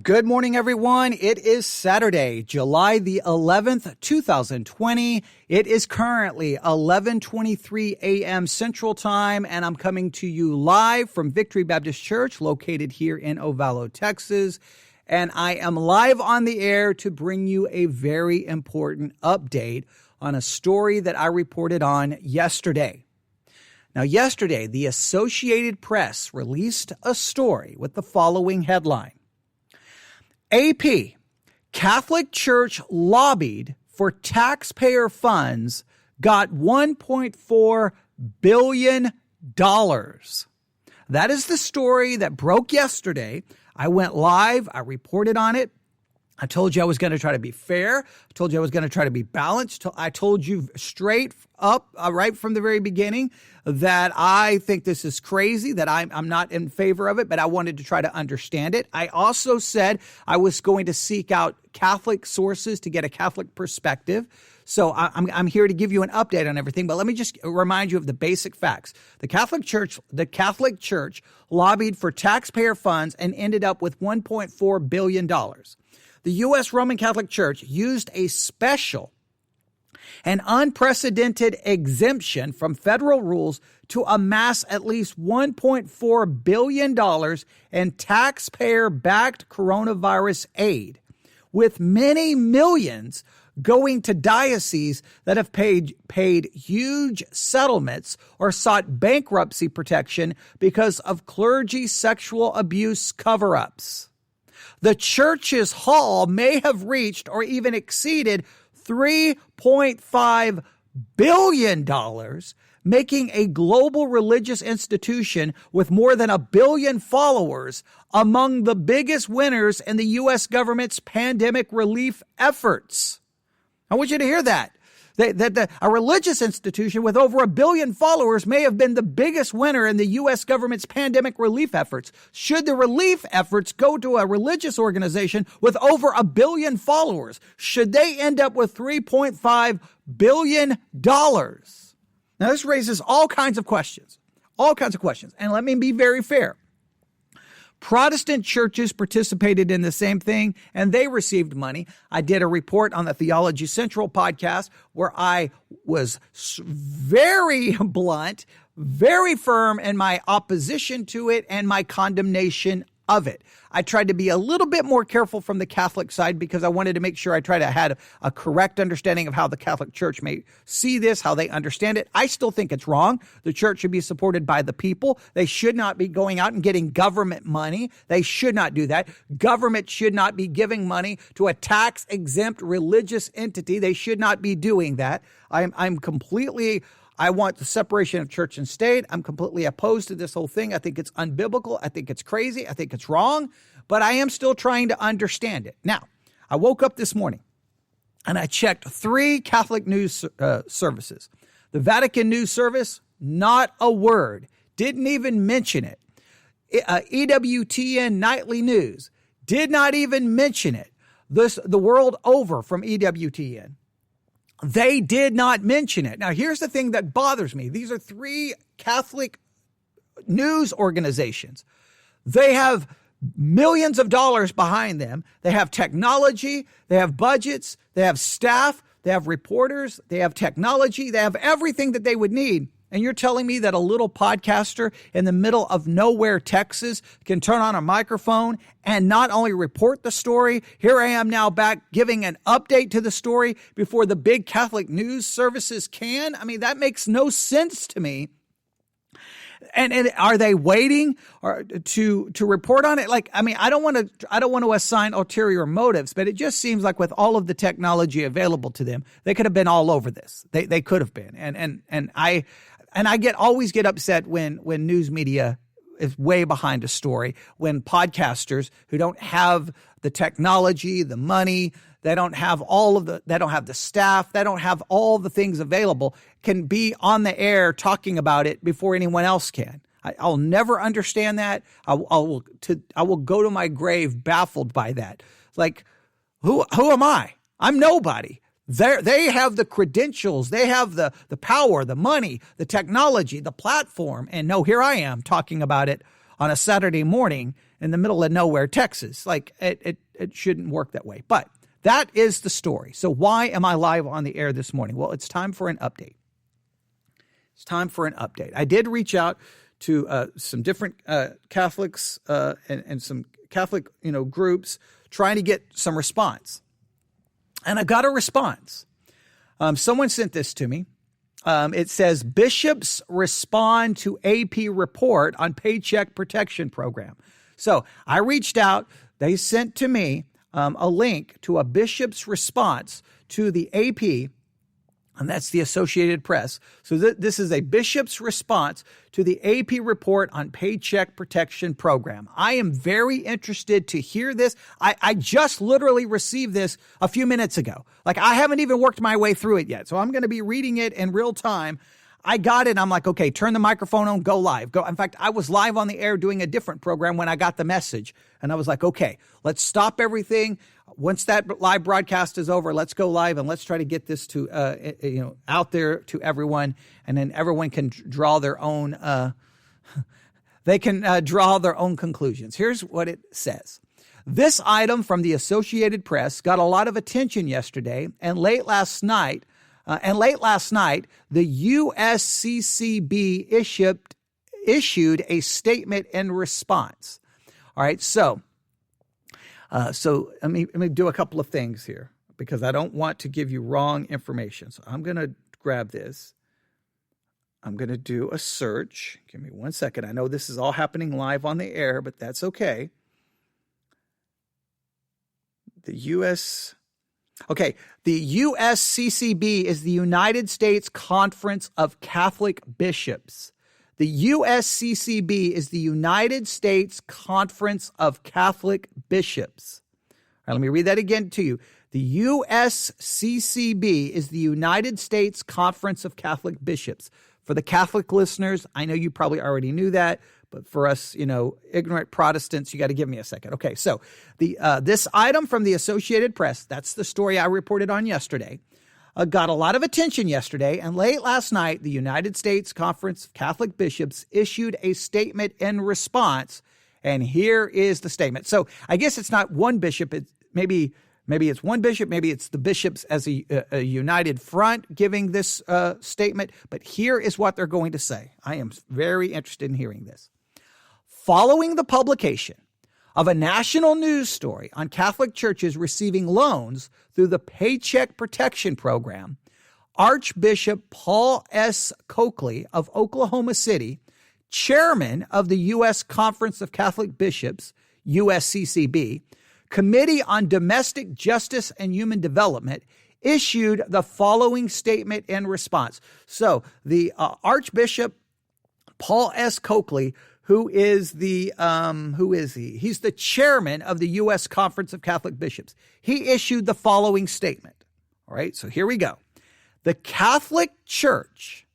Good morning, everyone. It is Saturday, July the 11th, 2020. It is currently 11:23 a.m. Central Time, and I'm coming to you live from Victory Baptist Church, located here in Ovalo, Texas. And I am live on the air to bring you a very important update on a story that I reported on yesterday. Now, yesterday, the Associated Press released a story with the following headline. AP, Catholic Church lobbied for taxpayer funds, got $1.4 billion. That is the story that broke yesterday. I went live. I reported on it. I told you I was going to try to be fair. I told you I was going to try to be balanced. I told you straight up, right from the very beginning, that I think this is crazy, that I'm not in favor of it, but I wanted to try to understand it. I also said I was going to seek out Catholic sources to get a Catholic perspective. So I'm here to give you an update on everything, but let me just remind you of the basic facts. The Catholic Church lobbied for taxpayer funds and ended up with $1.4 billion. The U.S. Roman Catholic Church used a special and unprecedented exemption from federal rules to amass at least $1.4 billion in taxpayer-backed coronavirus aid, with many millions going to dioceses that have paid huge settlements or sought bankruptcy protection because of clergy sexual abuse cover-ups. The church's haul may have reached or even exceeded $3.5 billion, making a global religious institution with more than 1 billion followers among the biggest winners in the U.S. government's pandemic relief efforts. I want you to hear that. A religious institution with over 1 billion followers may have been the biggest winner in the U.S. government's pandemic relief efforts. Should the relief efforts go to a religious organization with over 1 billion followers? Should they end up with $3.5 billion? Now, this raises all kinds of questions. And let me be very fair. Protestant churches participated in the same thing, and they received money. I did a report on the Theology Central podcast where I was very blunt, very firm in my opposition to it and my condemnation of it. I tried to be a little bit more careful from the Catholic side because I wanted to make sure I tried to have a correct understanding of how the Catholic Church may see this, how they understand it. I still think it's wrong. The church should be supported by the people. They should not be going out and getting government money. They should not do that. Government should not be giving money to a tax-exempt religious entity. They should not be doing that. I want the separation of church and state. I'm completely opposed to this whole thing. I think it's unbiblical. I think it's crazy. I think it's wrong, but I am still trying to understand it. Now, I woke up this morning and I checked 3 Catholic news services. The Vatican News Service, not a word, didn't even mention it. EWTN Nightly News did not even mention it. The world over from EWTN. They did not mention it. Now, here's the thing that bothers me. These are 3 Catholic news organizations. They have millions of dollars behind them. They have technology. They have budgets. They have staff. They have reporters. They have technology. They have everything that they would need. And you're telling me that a little podcaster in the middle of nowhere, Texas, can turn on a microphone and not only report the story, here I am now back giving an update to the story before the big Catholic news services can? I mean, that makes no sense to me. And are they waiting to report on it? I don't want to assign ulterior motives, but it just seems like with all of the technology available to them, they could have been all over this. They could have been. And I always get upset when news media is way behind a story, when podcasters who don't have the technology, the money, they don't have the staff, they don't have all the things available, can be on the air talking about it before anyone else can. I'll never understand that. I will go to my grave baffled by that. Like, who am I? I'm nobody. They have the credentials, they have the power, the money, the technology, the platform. And no, here I am talking about it on a Saturday morning in the middle of nowhere, Texas. Like it shouldn't work that way. But that is the story. So why am I live on the air this morning? Well, it's time for an update. I did reach out to some different Catholics and some Catholic groups trying to get some response. And I got a response. Someone sent this to me. It says, bishops respond to AP report on Paycheck Protection Program. So I reached out. They sent to me a link to a bishop's response to the AP, and that's the Associated Press. So this is a bishop's response to the AP report on Paycheck Protection Program. I am very interested to hear this. I just literally received this a few minutes ago. Like, I haven't even worked my way through it yet. So I'm going to be reading it in real time. I got it. I'm like, okay, turn the microphone on, go live. Go. In fact, I was live on the air doing a different program when I got the message. And I was like, okay, let's stop everything. Once that live broadcast is over, let's go live and let's try to get this to, out there to everyone. And then everyone can draw their own, draw their own conclusions. Here's what it says. This item from the Associated Press got a lot of attention yesterday, and late last night, the USCCB issued a statement in response. All right, so let me do a couple of things here because I don't want to give you wrong information. So I'm going to grab this. I'm going to do a search. Give me 1 second. I know this is all happening live on the air, but that's okay. The USCCB is the United States Conference of Catholic Bishops. The USCCB is the United States Conference of Catholic Bishops. All right, let me read that again to you. The USCCB is the United States Conference of Catholic Bishops. For the Catholic listeners, I know you probably already knew that, but for us, ignorant Protestants, you got to give me a second. Okay, so this item from the Associated Press, that's the story I reported on yesterday, got a lot of attention yesterday, and late last night, the United States Conference of Catholic Bishops issued a statement in response, and here is the statement. So I guess it's not one bishop, it's maybe it's one bishop, maybe it's the bishops as a united front giving this statement, but here is what they're going to say. I am very interested in hearing this. Following the publication of a national news story on Catholic churches receiving loans through the Paycheck Protection Program, Archbishop Paul S. Coakley of Oklahoma City, chairman of the U.S. Conference of Catholic Bishops, USCCB, Committee on Domestic Justice and Human Development, issued the following statement in response. So the Archbishop Paul S. Coakley, who is he? He's the chairman of the U.S. Conference of Catholic Bishops. He issued the following statement. All right, so here we go. The Catholic Church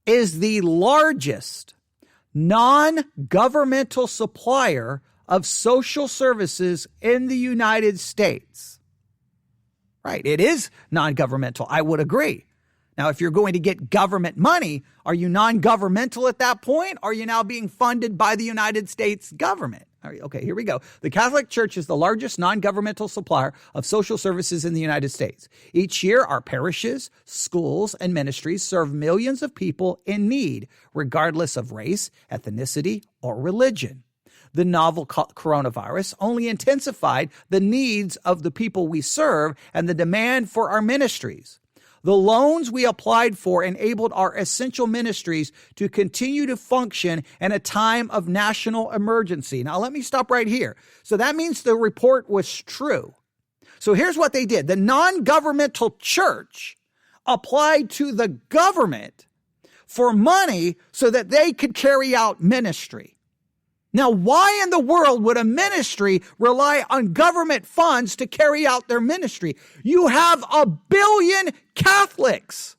is the largest non-governmental supplier of social services in the United States. Right, it is non-governmental. I would agree. Now, if you're going to get government money, are you non-governmental at that point? Or are you now being funded by the United States government? All right, okay, here we go. The Catholic Church is the largest non-governmental supplier of social services in the United States. Each year, our parishes, schools, and ministries serve millions of people in need, regardless of race, ethnicity, or religion. The novel coronavirus only intensified the needs of the people we serve and the demand for our ministries. The loans we applied for enabled our essential ministries to continue to function in a time of national emergency. Now, let me stop right here. So that means the report was true. So here's what they did. The non-governmental church applied to the government for money so that they could carry out ministry. Now, why in the world would a ministry rely on government funds to carry out their ministry? You have 1 billion Catholics.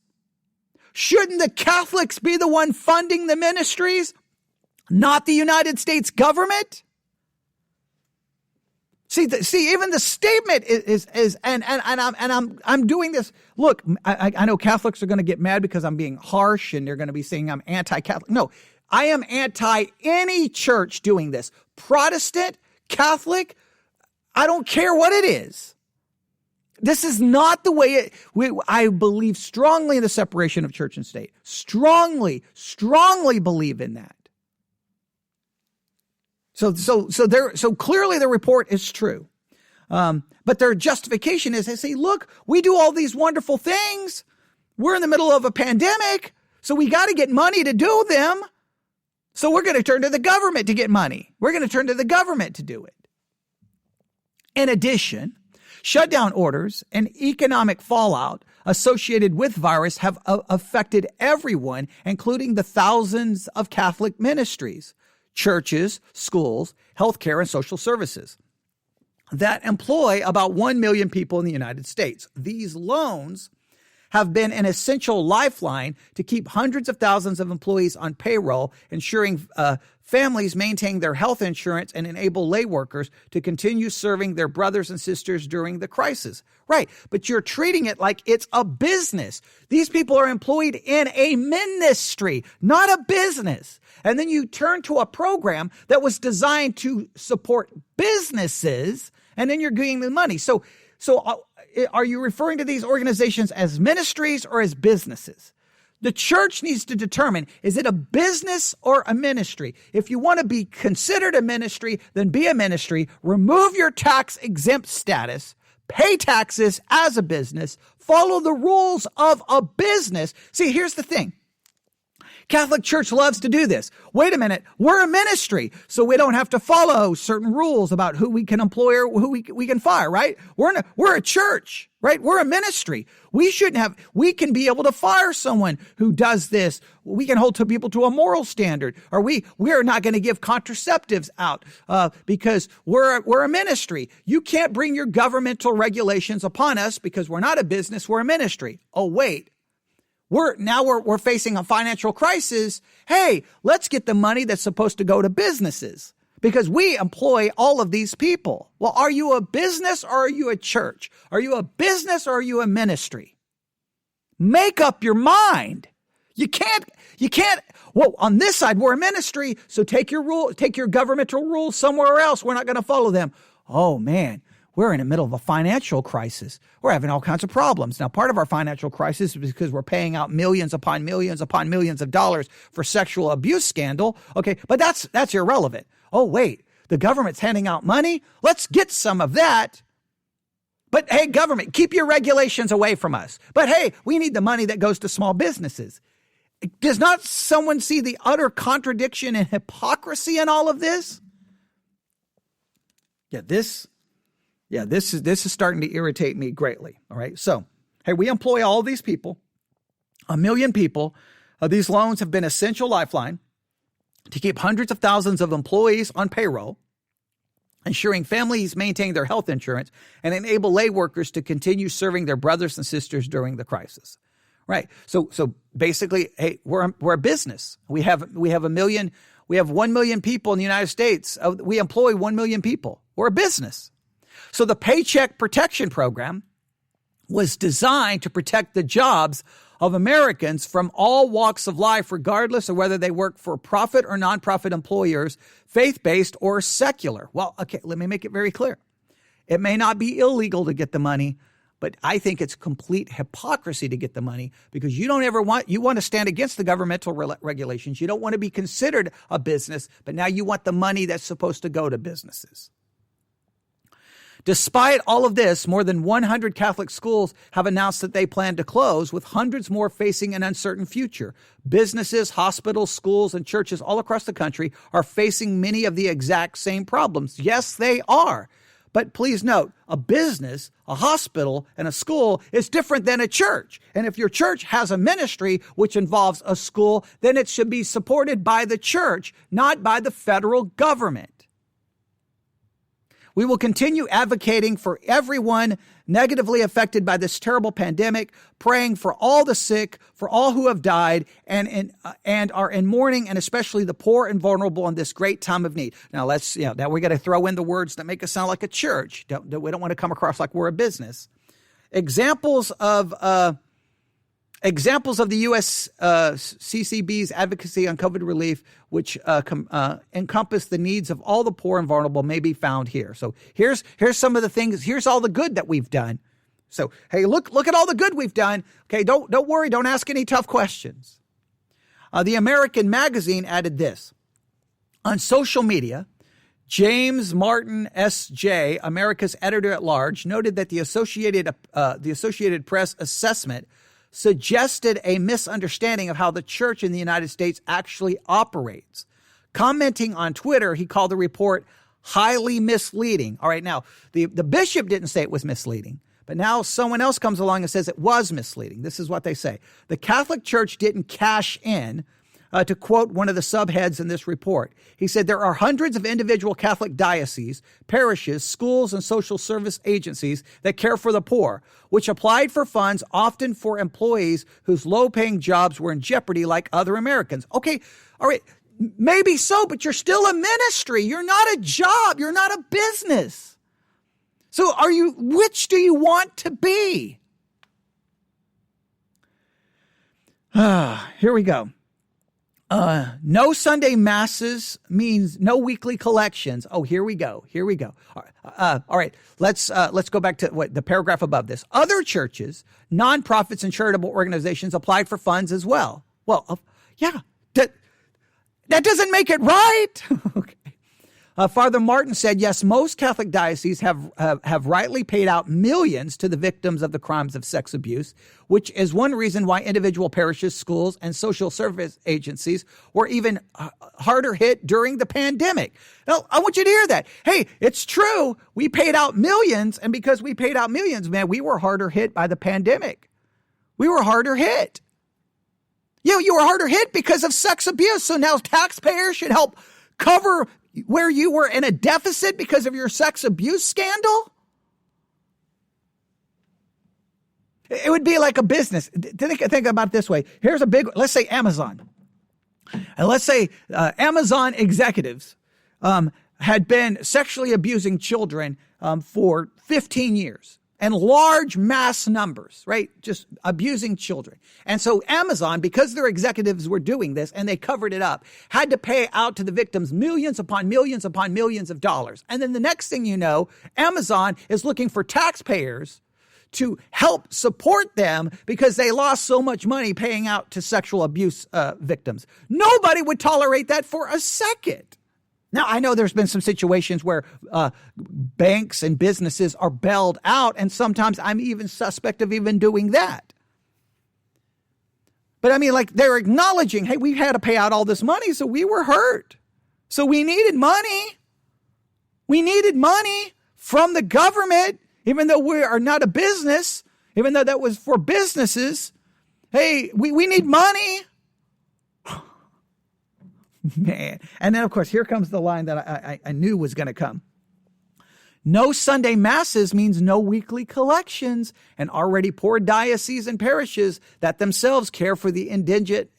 Shouldn't the Catholics be the one funding the ministries, not the United States government? See, even the statement is I'm doing this. Look, I know Catholics are going to get mad because I'm being harsh and they're going to be saying I'm anti-Catholic. No. I am anti any church doing this. Protestant, Catholic, I don't care what it is. This is not the way I believe strongly in the separation of church and state. Strongly believe in that. So clearly the report is true. But their justification is they say, look, we do all these wonderful things. We're in the middle of a pandemic, so we got to get money to do them. So we're going to turn to the government to get money. We're going to turn to the government to do it. In addition, shutdown orders and economic fallout associated with virus have affected everyone, including the thousands of Catholic ministries, churches, schools, healthcare, and social services that employ about 1 million people in the United States. These loans have been an essential lifeline to keep hundreds of thousands of employees on payroll, ensuring families maintain their health insurance and enable lay workers to continue serving their brothers and sisters during the crisis. Right, but you're treating it like it's a business. These people are employed in a ministry, not a business. And then you turn to a program that was designed to support businesses, and then you're giving them money. So are you referring to these organizations as ministries or as businesses? The church needs to determine, is it a business or a ministry? If you want to be considered a ministry, then be a ministry. Remove your tax exempt status. Pay taxes as a business. Follow the rules of a business. See, here's the thing. Catholic Church loves to do this. Wait a minute, we're a ministry, so we don't have to follow certain rules about who we can employ or who we can fire, right? We're a church, right? We're a ministry. We can be able to fire someone who does this. We can hold people to a moral standard, or we are not going to give contraceptives out because we're a ministry. You can't bring your governmental regulations upon us because we're not a business, we're a ministry. Oh, wait. We're facing a financial crisis. Hey, let's get the money that's supposed to go to businesses because we employ all of these people. Well, are you a business or are you a church? Are you a business or are you a ministry? Make up your mind. You can't, well, on this side, we're a ministry. So take your governmental rules somewhere else. We're not going to follow them. Oh man. We're in the middle of a financial crisis. We're having all kinds of problems. Now, part of our financial crisis is because we're paying out millions upon millions upon millions of dollars for sexual abuse scandal. Okay, but that's irrelevant. Oh, wait, the government's handing out money? Let's get some of that. But hey, government, keep your regulations away from us. But hey, we need the money that goes to small businesses. Does not someone see the utter contradiction and hypocrisy in all of this? This is starting to irritate me greatly. All right. So, hey, we employ all these people, 1 million people. These loans have been essential lifeline to keep hundreds of thousands of employees on payroll, ensuring families maintain their health insurance and enable lay workers to continue serving their brothers and sisters during the crisis. Right. So basically, hey, we're a business. We have 1 million people in the United States. We employ 1 million people. We're a business. So the Paycheck Protection Program was designed to protect the jobs of Americans from all walks of life, regardless of whether they work for profit or nonprofit employers, faith-based or secular. Well, okay, let me make it very clear. It may not be illegal to get the money, but I think it's complete hypocrisy to get the money because you want to stand against the governmental regulations. You don't want to be considered a business, but now you want the money that's supposed to go to businesses. Despite all of this, more than 100 Catholic schools have announced that they plan to close, with hundreds more facing an uncertain future. Businesses, hospitals, schools, and churches all across the country are facing many of the exact same problems. Yes, they are. But please note, a business, a hospital, and a school is different than a church. And if your church has a ministry which involves a school, then it should be supported by the church, not by the federal government. We will continue advocating for everyone negatively affected by this terrible pandemic, praying for all the sick, for all who have died, and are in mourning, and especially the poor and vulnerable in this great time of need. Now now we got to throw in the words that make us sound like a church. We don't want to come across like we're a business. Examples of Examples of the U.S. CCB's advocacy on COVID relief, which encompass the needs of all the poor and vulnerable, may be found here. So here's some of the things. Here's all the good that we've done. So hey, look at all the good we've done. Okay, don't worry. Don't ask any tough questions. The American Magazine added this. On social media, James Martin S.J., America's editor-at-large, noted that the Associated Press assessment suggested a misunderstanding of how the church in the United States actually operates. Commenting on Twitter, he called the report highly misleading. All right, now, the bishop didn't say it was misleading, but now someone else comes along and says it was misleading. This is what they say. The Catholic Church didn't cash in, to quote one of the subheads in this report. He said, there are hundreds of individual Catholic dioceses, parishes, schools, and social service agencies that care for the poor, which applied for funds often for employees whose low-paying jobs were in jeopardy like other Americans. Okay, all right, maybe so, but you're still a ministry. You're not a job. You're not a business. So which do you want to be? Here we go. No Sunday masses means no weekly collections. Oh, here we go. All right. Let's go back to the paragraph above this. Other churches, nonprofits, and charitable organizations applied for funds as well. Well, yeah, that doesn't make it right. Okay. Father Martin said, yes, most Catholic dioceses have rightly paid out millions to the victims of the crimes of sex abuse, which is one reason why individual parishes, schools, and social service agencies were even harder hit during the pandemic. Now, I want you to hear that. Hey, it's true. We paid out millions, and because we paid out millions, man, we were harder hit by the pandemic. We were harder hit. You were harder hit because of sex abuse, so now taxpayers should help cover where you were in a deficit because of your sex abuse scandal? It would be like a business. Think about it this way. Here's let's say Amazon. And let's say Amazon executives had been sexually abusing children for 15 years. And large mass numbers, right? Just abusing children. And so Amazon, because their executives were doing this and they covered it up, had to pay out to the victims millions upon millions upon millions of dollars. And then the next thing you know, Amazon is looking for taxpayers to help support them because they lost so much money paying out to sexual abuse victims. Nobody would tolerate that for a second. Now, I know there's been some situations where banks and businesses are bailed out, and sometimes I'm even suspect of even doing that. But I mean, like, they're acknowledging, hey, we had to pay out all this money, so we were hurt. So we needed money. We needed money from the government, even though we are not a business, even though that was for businesses. Hey, we need money. Man. And then, of course, here comes the line that I knew was going to come. No Sunday masses means no weekly collections, and already poor dioceses and parishes that themselves care for the indigent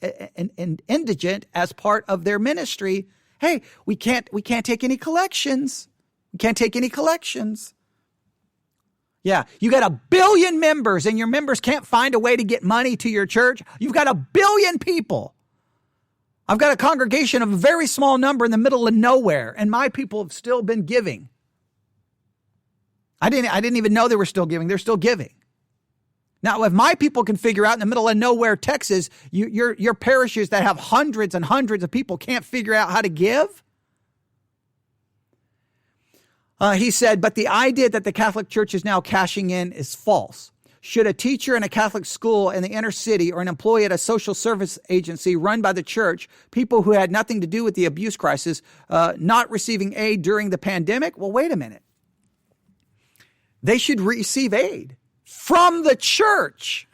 as part of their ministry. Hey, we can't take any collections. We can't take any collections. Yeah, you got 1 billion members, and your members can't find a way to get money to your church. You've got 1 billion people. I've got a congregation of a very small number in the middle of nowhere, and my people have still been giving. I didn't even know they were still giving. They're still giving. Now, if my people can figure out in the middle of nowhere, Texas, your parishes that have hundreds and hundreds of people can't figure out how to give. He said, but the idea that the Catholic Church is now cashing in is false. Should a teacher in a Catholic school in the inner city or an employee at a social service agency run by the church, people who had nothing to do with the abuse crisis, not receiving aid during the pandemic? Well, wait a minute. They should receive aid from the church.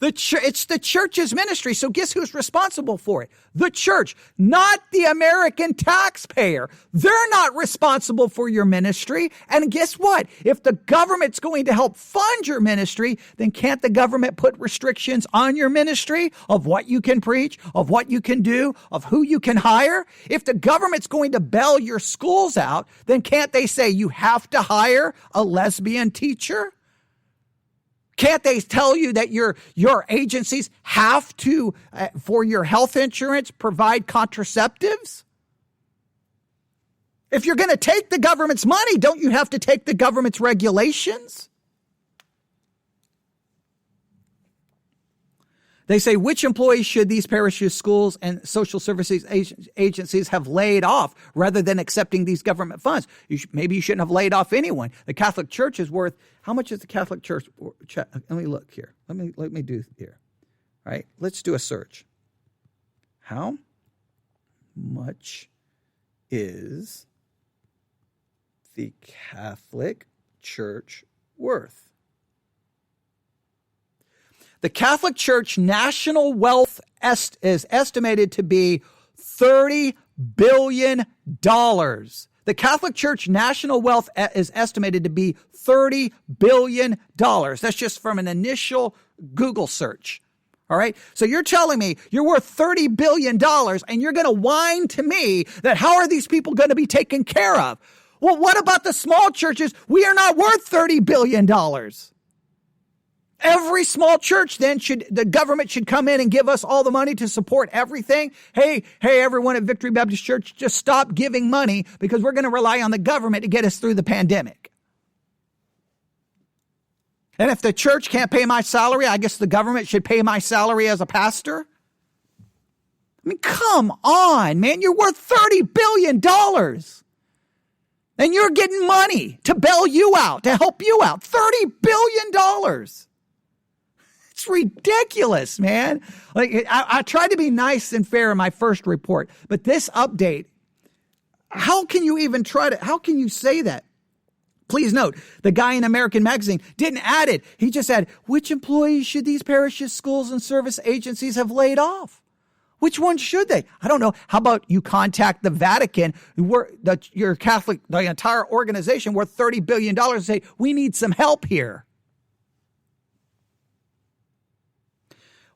It's the church's ministry. So guess who's responsible for it? The church, not the American taxpayer. They're not responsible for your ministry. And guess what? If the government's going to help fund your ministry, then can't the government put restrictions on your ministry of what you can preach, of what you can do, of who you can hire? If the government's going to bail your schools out, then can't they say you have to hire a lesbian teacher? Can't they tell you that your agencies have to, for your health insurance, provide contraceptives? If you're going to take the government's money, don't you have to take the government's regulations? They say, which employees should these parishes, schools, and social services agencies have laid off rather than accepting these government funds? Maybe you shouldn't have laid off anyone. The Catholic Church is worth, how much is the Catholic Church? Let me look here. Let me do here. All right, let's do a search. How much is the Catholic Church worth? The Catholic Church national wealth is estimated to be $30 billion. The Catholic Church national wealth is estimated to be $30 billion. That's just from an initial Google search. All right. So you're telling me you're worth $30 billion and you're going to whine to me that how are these people going to be taken care of? Well, what about the small churches? We are not worth $30 billion. Every small church then the government should come in and give us all the money to support everything. Hey, everyone at Victory Baptist Church, just stop giving money because we're going to rely on the government to get us through the pandemic. And if the church can't pay my salary, I guess the government should pay my salary as a pastor. I mean, come on, man, you're worth $30 billion. And you're getting money to bail you out, to help you out. $30 billion. It's ridiculous, man. Like I tried to be nice and fair in my first report, but this update, how can you say that? Please note, the guy in American Magazine didn't add it. He just said, which employees should these parishes, schools, and service agencies have laid off? Which ones should they? I don't know. How about you contact the Vatican, your Catholic, the entire organization worth $30 billion, and say, we need some help here.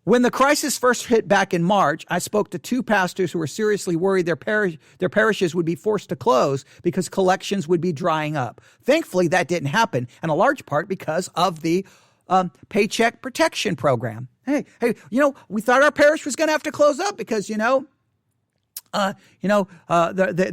When the crisis first hit back in March, I spoke to two pastors who were seriously worried their parishes would be forced to close because collections would be drying up. Thankfully, that didn't happen, and a large part because of the Paycheck protection program. Hey, we thought our parish was going to have to close up because, they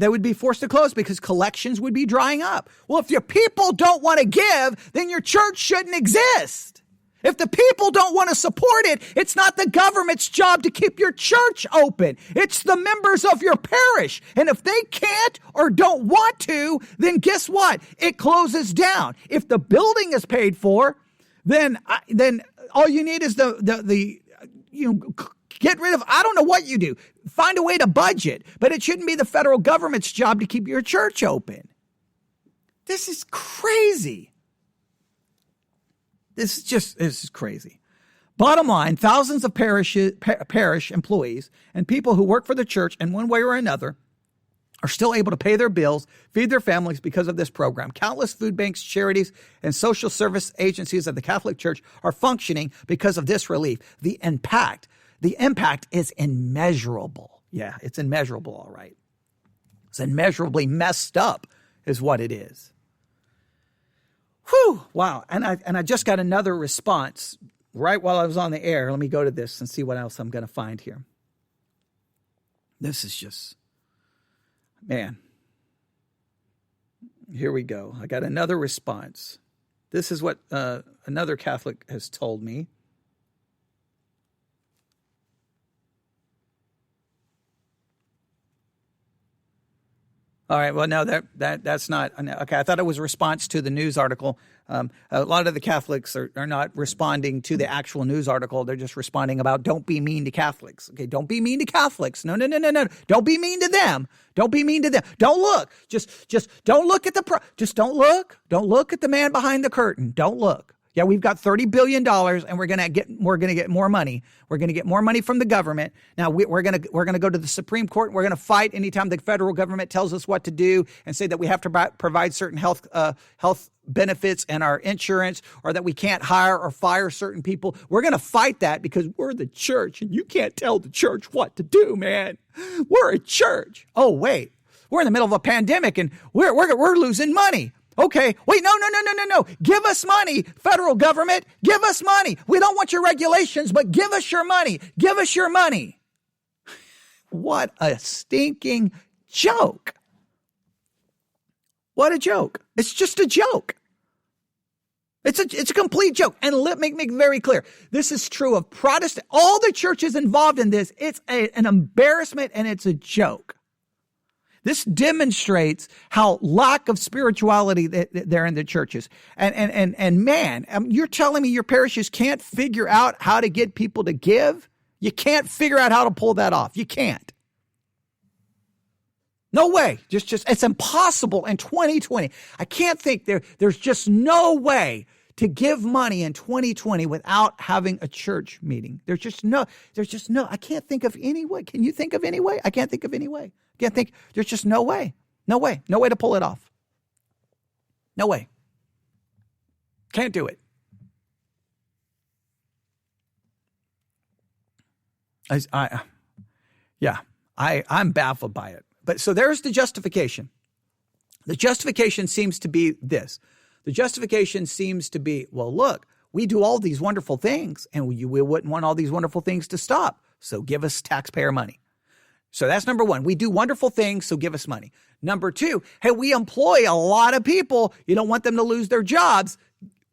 would be forced to close because collections would be drying up. Well, if your people don't want to give, then your church shouldn't exist. If the people don't want to support it, it's not the government's job to keep your church open. It's the members of your parish. And if they can't or don't want to, then guess what? It closes down. If the building is paid for, then all you need is get rid of, I don't know what you do. Find a way to budget, but it shouldn't be the federal government's job to keep your church open. This is crazy. This is crazy. Bottom line, thousands of parish employees and people who work for the church in one way or another are still able to pay their bills, feed their families because of this program. Countless food banks, charities, and social service agencies of the Catholic Church are functioning because of this relief. The impact is immeasurable. Yeah, it's immeasurable, all right. It's immeasurably messed up is what it is. Whew, wow. And I just got another response right while I was on the air. Let me go to this and see what else I'm going to find here. This is just, man. Here we go. I got another response. This is what another Catholic has told me. All right. Well, no, that's not okay. I thought it was a response to the news article. A lot of the Catholics are not responding to the actual news article. They're just responding about don't be mean to Catholics. Okay, don't be mean to Catholics. No. Don't be mean to them. Don't be mean to them. Don't look. Just don't look at just don't look. Don't look at the man behind the curtain. Don't look. Yeah, we've got $30 billion and we're going to get more money. We're going to get more money from the government. Now we're going to go to the Supreme Court and we're going to fight anytime the federal government tells us what to do and say that we have to provide certain health benefits and our insurance, or that we can't hire or fire certain people. We're going to fight that because we're the church and you can't tell the church what to do, man. We're a church. Oh, wait, we're in the middle of a pandemic and we're losing money. Okay, wait, no. Give us money, federal government. Give us money. We don't want your regulations, but give us your money. Give us your money. What a stinking joke. What a joke. It's just a joke. It's a complete joke. And let me make very clear. This is true of Protestant, all the churches involved in this. It's an embarrassment and it's a joke. This demonstrates how lack of spirituality there in the churches. And man, you're telling me your parishes can't figure out how to get people to give? You can't figure out how to pull that off. You can't. No way. Just it's impossible in 2020. I can't think there's just no way to give money in 2020 without having a church meeting. There's just no, I can't think of any way. Can you think of any way? I can't think of any way. There's just no way. No way to pull it off. No way. Can't do it. I'm baffled by it. But so there's the justification. The justification seems to be this. The justification seems to be, well, look, we do all these wonderful things and we wouldn't want all these wonderful things to stop. So give us taxpayer money. So that's number one. We do wonderful things, so give us money. Number two, hey, we employ a lot of people. You don't want them to lose their jobs.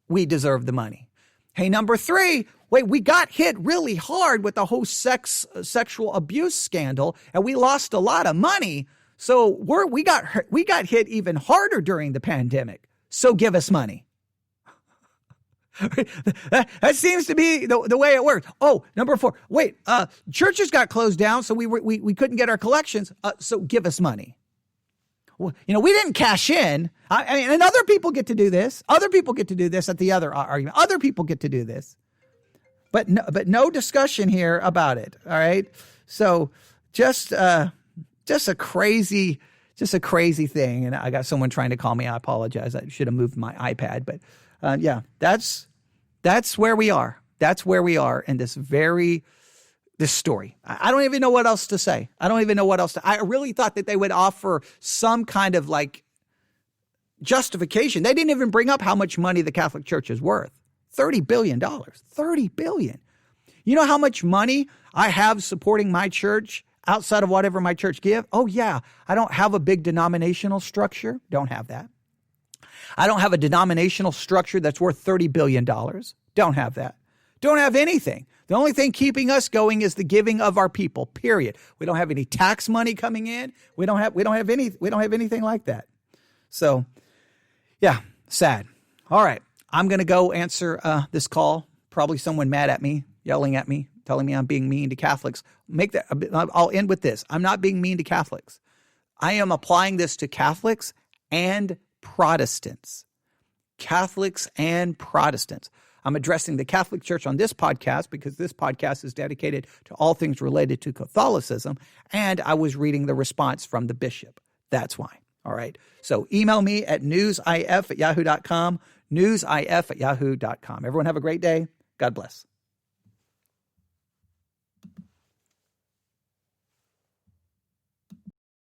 We deserve the money. Hey, number three, wait, we got hit really hard with the whole sexual abuse scandal, and we lost a lot of money. So we got hit even harder during the pandemic. So give us money. That seems to be the way it works. Oh, number four. Wait, churches got closed down, so we couldn't get our collections. So give us money. Well, we didn't cash in. I mean, and other people get to do this. Other people get to do this at the other argument. Other people get to do this, but no discussion here about it. All right. So just a crazy thing. And I got someone trying to call me. I apologize. I should have moved my iPad, but that's where we are. That's where we are in this story. I don't even know what else to say. I really thought that they would offer some kind of like justification. They didn't even bring up how much money the Catholic Church is worth. $30 billion. $30 billion. You know how much money I have supporting my church outside of whatever my church give? Oh yeah. I don't have a big denominational structure. Don't have that. I don't have a denominational structure that's worth $30 billion. Don't have that. Don't have anything. The only thing keeping us going is the giving of our people, period. We don't have any tax money coming in. We don't have anything like that. So yeah, sad. All right. I'm going to go answer this call. Probably someone mad at me, yelling at me, telling me I'm being mean to Catholics. I'll end with this. I'm not being mean to Catholics. I am applying this to Catholics and Protestants. Catholics and Protestants. I'm addressing the Catholic Church on this podcast because this podcast is dedicated to all things related to Catholicism, and I was reading the response from the bishop. That's why. All right. So email me at newsif@yahoo.com, newsif@yahoo.com. Everyone have a great day. God bless.